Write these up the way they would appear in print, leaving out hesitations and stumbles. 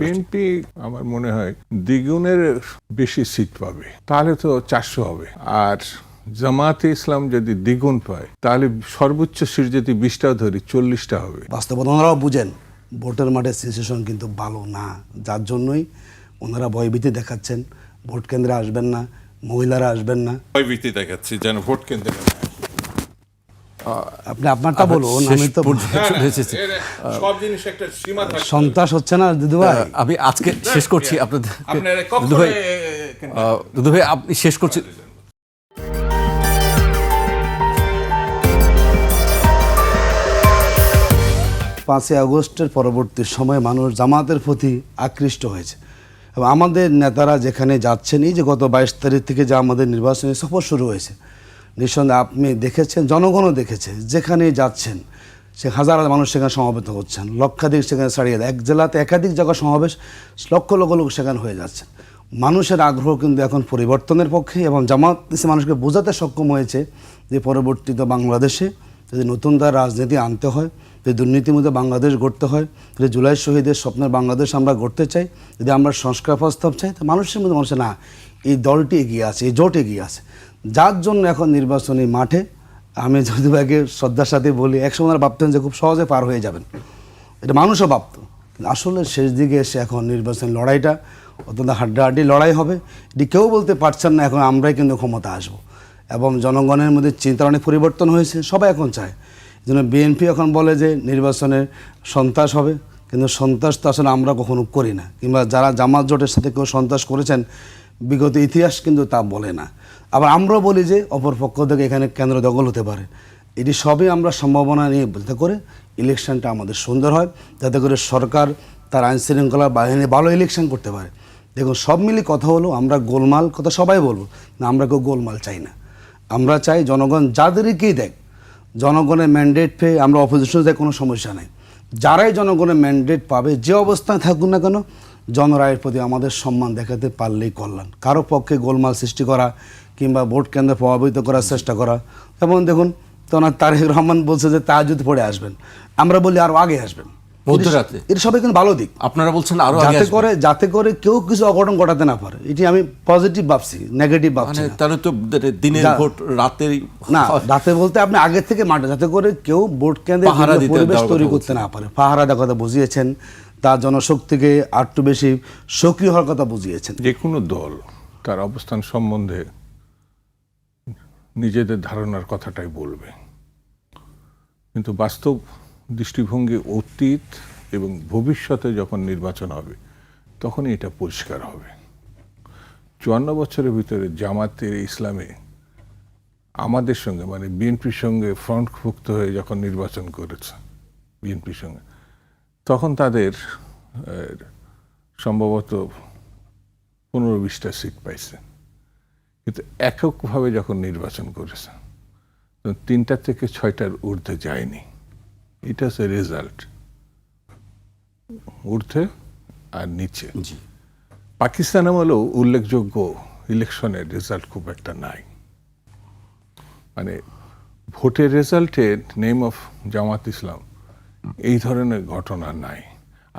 BNP আমার মনে হয় দ্বিগুণের বেশি সিট পাবে, তাহলে তো 400 হবে। আর জামাতে ইসলাম যদি দ্বিগুণ পায় তাহলে সর্বোচ্চ সিট যদি 20টা ধরি 40টা হবে। বাস্তবতা ওনারাও বুঝেন ভোটের মাঠে সিচুয়েশন কিন্তু ভালো না, যার জন্যই ওনারা ভয়ভীতি দেখাচ্ছেন, ভোট কেন্দ্রে আসবেন না, মহিলারা আসবেন না। ভয়ভীতি দেখাচ্ছি যেন ভোট কেন্দ্রে আপনি আপনারটা বলুন, আমি তো সব জিনিস একটা সীমা থাকে। সন্ত্রাস হচ্ছে না দিদু ভাই? আমি আজকে শেষ করছি আপনাদের দুদু ভাই আপনি শেষ করছি। 5ই আগস্টের পরবর্তী সময়ে মানুষ জামাতের প্রতি আকৃষ্ট হয়েছে এবং আমাদের নেতারা যেখানে যাচ্ছেন, এই যে গত 22 তারিখ থেকে যে আমাদের নির্বাচনী সফর শুরু হয়েছে, নিঃসন্দেহে আপনি দেখেছেন, জনগণও দেখেছে, যেখানে যাচ্ছেন সে হাজার হাজার মানুষ সেখানে সমবেত হচ্ছেন, লক্ষাধিক সেখানে ছাড়িয়ে দেয়, এক জেলাতে একাধিক জায়গা সমাবেশ, লক্ষ লক্ষ লোক সেখানে হয়ে যাচ্ছে। মানুষের আগ্রহ কিন্তু এখন পরিবর্তনের পক্ষে এবং জামাত মানুষকে বোঝাতে সক্ষম হয়েছে যে পরবর্তীতে বাংলাদেশে যদি নতুন তার রাজনীতি আনতে হয়, যদি দুর্নীতিমুক্ত বাংলাদেশ গড়তে হয়, যদি জুলাই শহীদের স্বপ্নের বাংলাদেশ আমরা গড়তে চাই, যদি আমরা সংস্কার প্রস্তাব চাই, তো মানুষের মধ্যে মানুষের না এই দলটি এগিয়ে আছে, এই জোট এগিয়ে আছে, যার জন্য এখন নির্বাচনী মাঠে আমি যদি ভাইকে শ্রদ্ধার সাথে বলি, একসময় ভাবতেন যে খুব সহজে পার হয়ে যাবেন, এটা মানুষও ভাবত, আসলে শেষ দিকে এসে এখন নির্বাচনী লড়াইটা অত্যন্ত হাড্ডাহাড্ডি লড়াই হবে। এটি কেউ বলতে পারছেন না এখন আমরাই কিন্তু ক্ষমতা আসবো, এবং জনগণের মধ্যে চিন্তার অনেক পরিবর্তন হয়েছে, সবাই এখন চায়। যেন বিএনপি এখন বলে যে নির্বাচনে সন্ত্রাস হবে, কিন্তু সন্ত্রাস তো আসলে আমরা কখনো করি না, কিংবা যারা জামাত জোটের সাথে কেউ সন্ত্রাস করেছেন বিগত ইতিহাস কিন্তু তা বলে না। আবার আমরাও বলি যে অপর পক্ষ থেকে এখানে কেন্দ্র দখল হতে পারে। এটি সবই আমরা সম্ভাবনা নিয়ে যাতে করে ইলেকশনটা আমাদের সুন্দর হয়, যাতে করে সরকার তার আইনশৃঙ্খলা বাহিনী ভালো ইলেকশন করতে পারে। দেখুন, সব মিলিয়ে কথা হলো, আমরা গোলমাল কথা সবাই বলবো না, আমরা কেউ গোলমাল চাই না। আমরা চাই জনগণ যাদেরকেই দেখ, জনগণের ম্যান্ডেট পেয়ে আমরা অপোজিশনে যাই, কোনো সমস্যা নেই। যারাই জনগণের ম্যান্ডেট পাবে, যে অবস্থায় থাকুন না কেন, জনরায়ের প্রতি আমাদের সম্মান দেখাতে পারলেই কল্যাণ। কারো পক্ষে গোলমাল সৃষ্টি করা কিংবা ভোট কেন্দ্র প্রভাবিত করার চেষ্টা করা, যেমন দেখুন তোনার তারেক রহমান বলছে যে তাহাজ্জুদ পড়ে আসবেন, আমরা বলি আরও আগে আসবেন, এটা সবাই কিন্তু ভালো দিক। আপনারা বলছেন আরো যাতে করে কেউ কিছু অঘটন ঘটাতে না পারে, এটি আমি পজিটিভ ভাবছি, নেগেটিভ ভাবছি না। তাহলে তো দিনের ভোট রাতের না, রাতে বলতে আপনি আগে থেকে মাঠে, যাতে করে কেউ ভোট কেন্দ্রে পরিবেশ তৈরি করতে না পারে। পাহারা দেওয়ার কথা বুঝিয়েছেন, তার জনশক্তিকে আরেকটু বেশি সক্রিয় হওয়ার কথা বুঝিয়েছেন। যে কোনো দল তার অবস্থান সম্বন্ধে নিজেদের ধারণার কথাটাই বলবে, কিন্তু বাস্তব দৃষ্টিভঙ্গি অতীত এবং ভবিষ্যতে যখন নির্বাচন হবে তখনই এটা পরিষ্কার হবে। 54 বছরের ভিতরে জামাতের ইসলামে আমাদের সঙ্গে মানে বিএনপির সঙ্গে ফ্রন্টভুক্ত হয়ে যখন নির্বাচন করেছে বিএনপির সঙ্গে, তখন তাদের সম্ভবত 15-20টা সিট পাইছে, কিন্তু এককভাবে যখন নির্বাচন করেছে 3টা থেকে 6টার ঊর্ধ্বে যায়নি। এটা হচ্ছে রেজাল্ট, ঊর্ধ্বে আর নিচে। পাকিস্তান আমলেও উল্লেখযোগ্য ইলেকশনের রেজাল্ট খুব একটা নাই, মানে ভোটের রেজাল্টের নেম অফ জামাত ইসলাম এই ধরনের ঘটনা নাই।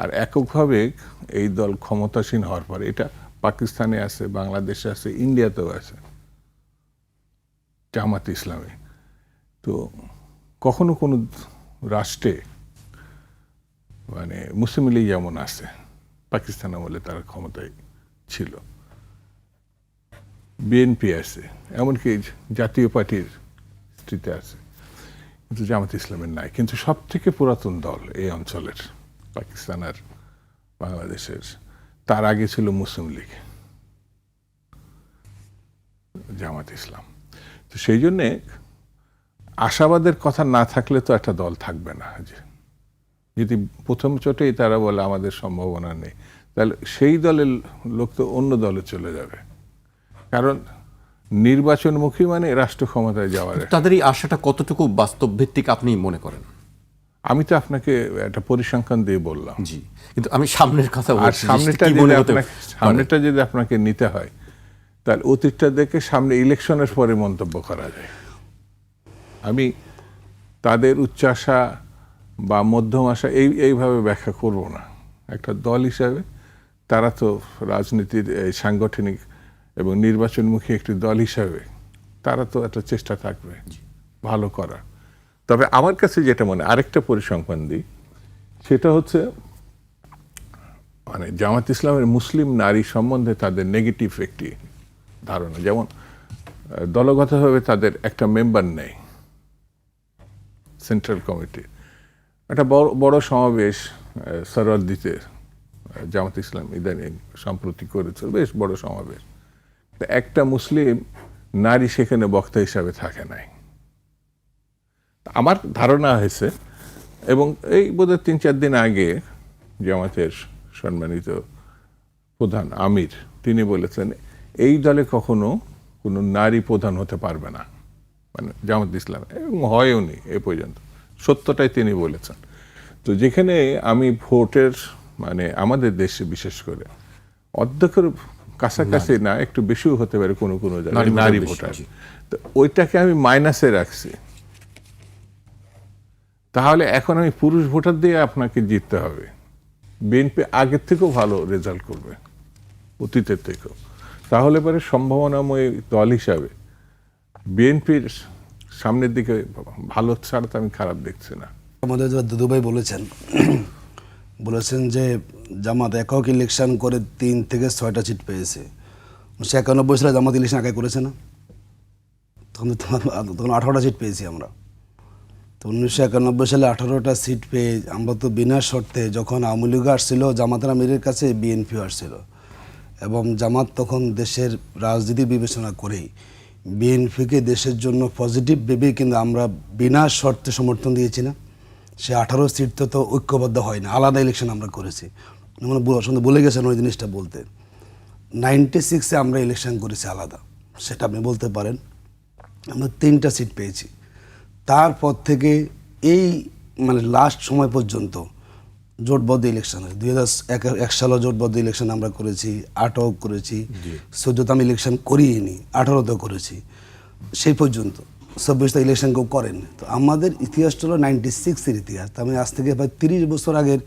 আর এককভাবে এই দল ক্ষমতাসীন হওয়ার পরে, এটা পাকিস্তানে আছে, বাংলাদেশে আছে, ইন্ডিয়াতেও আছে জামাত ইসলামে। তো কখনো কোনো রাষ্ট্রে মানে মুসলিম লীগ যেমন আছে, পাকিস্তান আমলে তারা ক্ষমতায় ছিল, বিএনপি আছে, এমনকি জাতীয় পার্টির স্মৃতি আছে, কিন্তু জামাত ইসলামের নাই। কিন্তু সব থেকে পুরাতন দল এই অঞ্চলের, পাকিস্তান আর বাংলাদেশের, তার আগে ছিল মুসলিম লীগ, জামাত ইসলাম। তো সেই জন্যে আশাবাদের কথা না থাকলে তো একটা দল থাকবে না। যদি প্রথম চোটেই তারা বলে আমাদের সম্ভাবনা নেই, তাহলে সেই দলের লোক তো অন্য দলে চলে যাবে, কারণ নির্বাচনমুখী মানে রাষ্ট্র ক্ষমতায় যাওয়ার। তাদের এই আশাটা কতটুকু বাস্তব ভিত্তিক আপনি মনে করেন? আমি তো আপনাকে একটা পরিসংখ্যান দিয়ে বললাম। জি, কিন্তু আমি সামনের কথা বলছি। সামনেটা যদি আপনাকে নিতে হয়, তাহলে অতীতটা দেখে সামনে ইলেকশনের পরে মন্তব্য করা যায়। আমি তাদের উচ্চাশা বা মধ্যম আশা এইভাবে ব্যাখ্যা করব না। একটা দল হিসাবে তারা তো রাজনীতির এই সাংগঠনিক এবং নির্বাচনমুখী একটি দল হিসাবে তারা তো একটা চেষ্টা থাকবে ভালো করার। তবে আমার কাছে যেটা মনে, আরেকটা পরিসংখ্যান দিই, সেটা হচ্ছে মানে জামাত ইসলামের মুসলিম নারী সম্বন্ধে তাদের নেগেটিভ একটি ধারণা। যেমন দলগতভাবে তাদের একটা মেম্বার নেই সেন্ট্রাল কমিটি। একটা বড় সমাবেশ সরওয়ার্দীতে জামাত ইসলাম ইদানিং সম্প্রতি করেছিল, বেশ বড় সমাবেশ। একটা মুসলিম নারী সেখানে বক্তা হিসাবে থাকে নাই আমার ধারণা হয়েছে। এবং এই বোধহয় 3-4 দিন আগে জামাতের সম্মানিত প্রধান আমির তিনি বলেছেন এই দলে কখনো কোনো নারী প্রধান হতে পারবে না, মানে জামাত ইসলাম, এবং হয়ওনি এ পর্যন্ত, সত্যটাই তিনি বলেছেন। তো যেখানে আমি ভোটের মানে আমাদের দেশে বিশেষ করে অর্ধেকের কাছাকাছি না, একটু বেশিও হতে পারে কোনো কোনো জায়গায় নারী ভোটার, তো ওইটাকে আমি মাইনাসে রাখছি। তাহলে এখন আমি পুরুষ ভোটার দিয়ে আপনাকে জিততে হবে। বিএনপি আগের থেকেও ভালো রেজাল্ট করবে, অতীতের থেকেও। তাহলে পরে সম্ভাবনাময় দল হিসাবে বিএনপির সামনের দিকে ভালো ছাড়া তো আমি খারাপ দেখছি না। আমাদের দুদু ভাই বলেছেন যে জামাত একক ইলেকশন করে 3 থেকে 6টা সিট পেয়েছে। 1991 সালে জামাত ইলেকশন আগে করেছে না, তখন 18টা সিট পেয়েছি আমরা। তো 1991 সালে 18টা সিট পেয়ে আমরা তো বিনা শর্তে, যখন আওয়ামী লীগ আসছিল জামাতের আমিরের কাছে বিএনপি আসছিল, এবং জামাত তখন দেশের রাজনীতি বিবেচনা করেই বিএনপিকে দেশের জন্য পজিটিভ ভেবে কিন্তু আমরা বিনা শর্তে সমর্থন দিয়েছি না। সে 18 সিট তো ঐক্যবদ্ধ হয় না, আলাদা ইলেকশন আমরা করেছি। মানে বলে গেছেন ওই জিনিসটা বলতে। 96-এ আমরা ইলেকশন করেছি আলাদা, সেটা আপনি বলতে পারেন। আমরা 3টা সিট পেয়েছি। তারপর থেকে এই মানে লাস্ট সময় পর্যন্ত জোটবদ্ধ ইলেকশন হয়। 2001 সালে জোটবদ্ধ ইলেকশন আমরা করেছি, 8ও করেছি, 14তে আমি ইলেকশন করিনি, 18তেও করেছি। সেই পর্যন্ত 26টা ইলেকশন কেউ করেনি। তো আমাদের ইতিহাসটা হলো 96-এর ইতিহাস। তার মানে আজ থেকে প্রায় 30 বছর আগের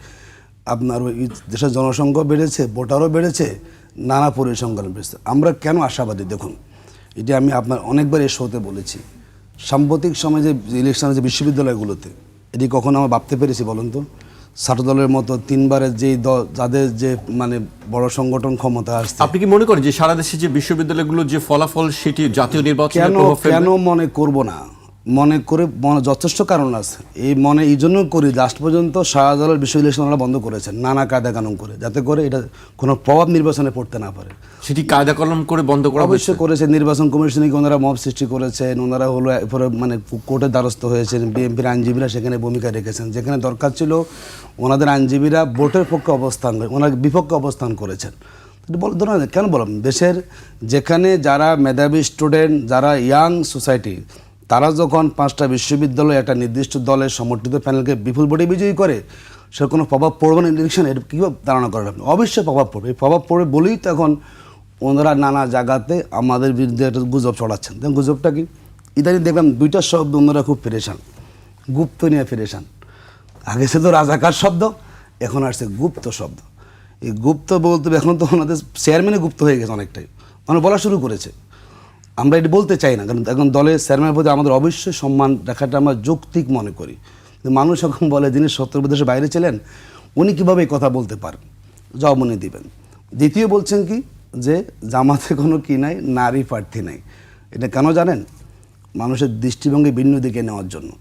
আপনার ওই দেশের জনসংখ্যা বেড়েছে, ভোটারও বেড়েছে, নানা পরিসংখ্যান বেড়েছে। আমরা কেন আশাবাদী দেখুন, এটি আমি আপনার অনেকবার এই শোতে বলেছি। সাম্প্রতিক সময়ে যে ইলেকশনের যে বিশ্ববিদ্যালয়গুলোতে, এটি কখনো আমরা ভাবতে পেরেছি বলুন তো? ছাত্র দলের মতো 3বারের যেই দল, যাদের যে মানে বড় সংগঠন ক্ষমতা আসছে। আপনি কি মনে করেন যে সারা দেশে যে বিশ্ববিদ্যালয়গুলোর যে ফলাফল সেটি জাতীয় নির্বাচনে প্রভাব ফেলবে? কেন মনে করব না? মনে করে যথেষ্ট কারণ আছে। এই জন্য করি, লাস্ট পর্যন্ত শাহজালাল বিশ্ববিদ্যালয় আমরা বন্ধ করেছেন নানা কায়দা কানুন করে, যাতে করে এটা কোনো প্রভাব নির্বাচনে পড়তে না পারে। সেটি কায়দা কলম করে বন্ধ করা অবশ্যই করেছে। নির্বাচন কমিশনে ওনারা মব সৃষ্টি করেছেন, ওনারা হলো এরপরে মানে কোর্টের দ্বারস্থ হয়েছেন, বিএনপির আইনজীবীরা সেখানে ভূমিকা রেখেছেন। যেখানে দরকার ছিল ওনাদের আইনজীবীরা ভোটের পক্ষে অবস্থান করে, ওনার বিপক্ষে অবস্থান করেছেন। ধরুন কেন বললাম, দেশের যেখানে যারা মেধাবী স্টুডেন্ট, যারা ইয়াং সোসাইটি, তারা যখন 5টা বিশ্ববিদ্যালয় একটা নির্দিষ্ট দলের সমর্থিত প্যানেলকে বিপুল ভোটে বিজয়ী করে, সে কোনো প্রভাব পড়বে না ইলেকশন, এটা কীভাবে ধারণা করেন আপনি? অবশ্যই প্রভাব পড়বে। এই প্রভাব পড়বে বলেই তো এখন ওনারা নানা জায়গাতে আমাদের বিরুদ্ধে একটা গুজব ছড়াচ্ছেন। দেখুন গুজবটা কি, ইদানিং দেখলাম 2টা শব্দ ওনারা খুব পেরেশান, গুপ্ত নিয়ে পেরেশান। আগে সে তো রাজাকার শব্দ, এখন আসছে গুপ্ত শব্দ। এই গুপ্ত বলতে এখন তো ওনাদের চেয়ারম্যানে গুপ্ত হয়ে গেছে অনেকটাই, মানে বলা শুরু করেছে। আমরা এটি বলতে চাই না, কারণ এখন দলের চেয়ারম্যানের প্রতি আমাদের অবশ্যই সম্মান রাখাটা আমরা যৌক্তিক মনে করি। মানুষ এখন বলে যিনি 70 দেশের বাইরে ছিলেন উনি কীভাবে এই কথা বলতে পারেন, জবাবনি দিবেন। দ্বিতীয় বলছেন কি যে জামাতে কোনো কি নাই, নারী প্রার্থী নাই। এটা কেন জানেন? মানুষের দৃষ্টিভঙ্গি ভিন্ন দিকে নেওয়ার জন্য।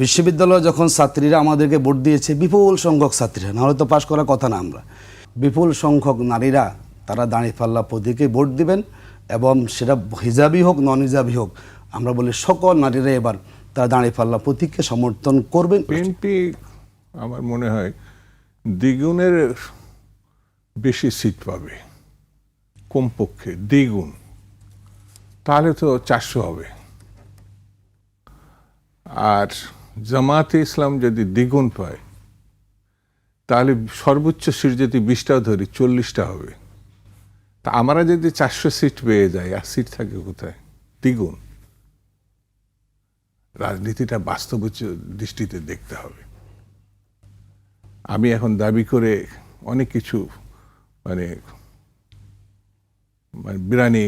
বিশ্ববিদ্যালয়ে যখন ছাত্রীরা আমাদেরকে ভোট দিয়েছে, বিপুল সংখ্যক ছাত্রীরা, নাহলে তো পাশ করার কথা না, আমরা বিপুল সংখ্যক নারীরা তারা দাঁড়িপাল্লা প্রতীকে ভোট দিবেন, এবং সেটা হিজাবি হোক নন হিজাবি হোক, আমরা বলি সকল নারীরা এবার তারা দাঁড়িপাল্লা প্রতীককে সমর্থন করবেন। বিএনপি আমার মনে হয় দ্বিগুণের বেশি সিট পাবে, কমপক্ষে দ্বিগুণ, তাহলে তো 400 হবে। আর জামাতে ইসলাম যদি দ্বিগুণ পায়, তাহলে সর্বোচ্চ সিট যদি 20টা ধরি 40টা হবে। তা আমরা যদি 400 সিট পেয়ে যাই, আর সিট থাকে কোথায়? দ্বিগুণ। রাজনীতিটা বাস্তব দৃষ্টিতে দেখতে হবে। আমি এখন দাবি করে অনেক কিছু মানে মানে বিরিয়ানি,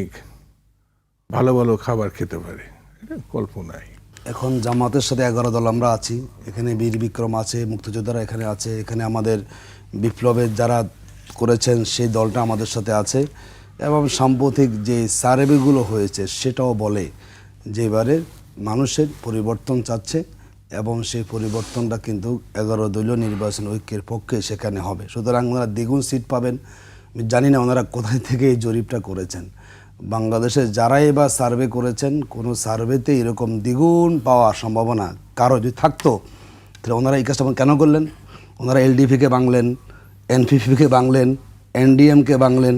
ভালো ভালো খাবার খেতে পারে, এটা কল্পনাই। এখন জামাতের সাথে 11 দল আমরা আছি, এখানে বীর বিক্রম আছে, মুক্তিযোদ্ধারা এখানে আছে, এখানে আমাদের বিপ্লবের যারা করেছেন সেই দলটা আমাদের সাথে আছে। এবং সাম্প্রতিক যে সার্ভেগুলো হয়েছে সেটাও বলে যে এবারে মানুষের পরিবর্তন চাচ্ছে এবং সেই পরিবর্তনটা কিন্তু 11 দলীয় নির্বাচন ঐক্যের পক্ষে সেখানে হবে। সুতরাং ওনারা দ্বিগুণ সিট পাবেন। আমি জানি না ওনারা কোথায় থেকে এই জরিপটা করেছেন। বাংলাদেশে যারাই এবার সার্ভে করেছেন কোনো সার্ভেতে এরকম দ্বিগুণ পাওয়ার সম্ভাবনা কারো যদি থাকতো তাহলে ওনারা এই কাজটা কেন করলেন? ওনারা এলডিপিকে ভাঙলেন, এনপিপিকে ভাঙলেন, এনডিএমকে ভাঙলেন,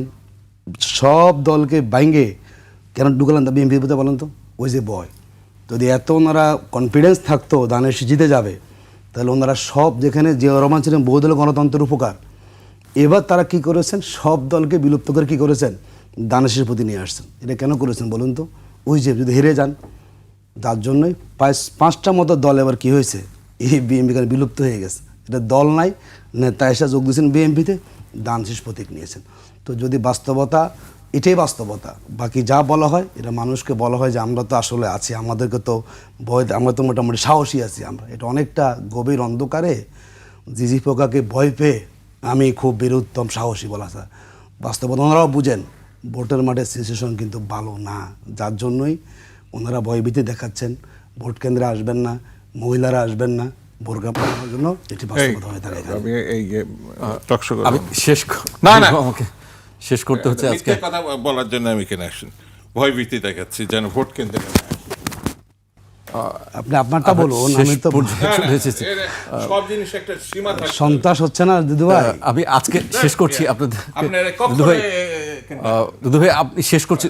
সব দলকে ভাঙে কেন ঢুকালেন বিএনপিতে বলেন তো? ওই যে বয়, যদি এত ওনারা কনফিডেন্স থাকতো দানের জিতে যাবে তাহলে ওনারা সব, যেখানে জিয়াউর রহমান ছিলেন বহুদলীয় গণতন্ত্রের উপকার, এবার তারা কি করেছেন? সব দলকে বিলুপ্ত করে কি করেছেন? দানেশের প্রতি নিয়ে আসছেন। এটা কেন করেছেন বলুন তো? ওই যে যদি হেরে যান, যার জন্যই 5টা মতো দল এবার কি হয়েছে, এই বিএনপি বিলুপ্ত হয়ে গেছে। এটা দল নাই, নেতা এসে যোগ দিয়েছেন বিএনপিতে, দানশেষ প্রতীক নিয়েছেন। তো যদি বাস্তবতা, এটাই বাস্তবতা, বাকি যা বলা হয় এটা মানুষকে বলা হয় যে আমরা তো আসলে আছি, আমাদেরকে তো ভয়, আমরা তো মোটামুটি সাহসী আছি আমরা। এটা অনেকটা গভীর অন্ধকারে জিজি পোকাকে ভয় পেয়ে আমি খুব বীরুত্তম সাহসী বলা যায়। বাস্তবতা ওনারাও বুঝেন ভোটের মাঠে সিচুয়েশন কিন্তু ভালো না, যার জন্যই ওনারা ভয়ভীতি দেখাচ্ছেন। ভোট কেন্দ্রে আসবেন না, মহিলারা আসবেন না, বোরকা পরানোর জন্য এটি বাস্তবতা হয়ে থাকে। আমি এই টকশো আমি শেষ না, না। আমাকে শেষ করতে হচ্ছে আজকে। মিথ্যে কথা বলার জন্য আমি কেন আসেন ভয় ভীতি দেখাচ্ছি যেন ভোট কেন্দ্রে না আসি। আপনি আপনারটা বলুন, শেষ আমি তো পর্যায়ে চলে এসেছি। সব জিনিস একটা সীমা থাকে। সন্ত্রাস হচ্ছে না দিদু ভাই? আমি আজকে শেষ করছি আপনাদের। আপনারা দুদু ভাই, কখনো দুদু ভাই আপনি শেষ করছি।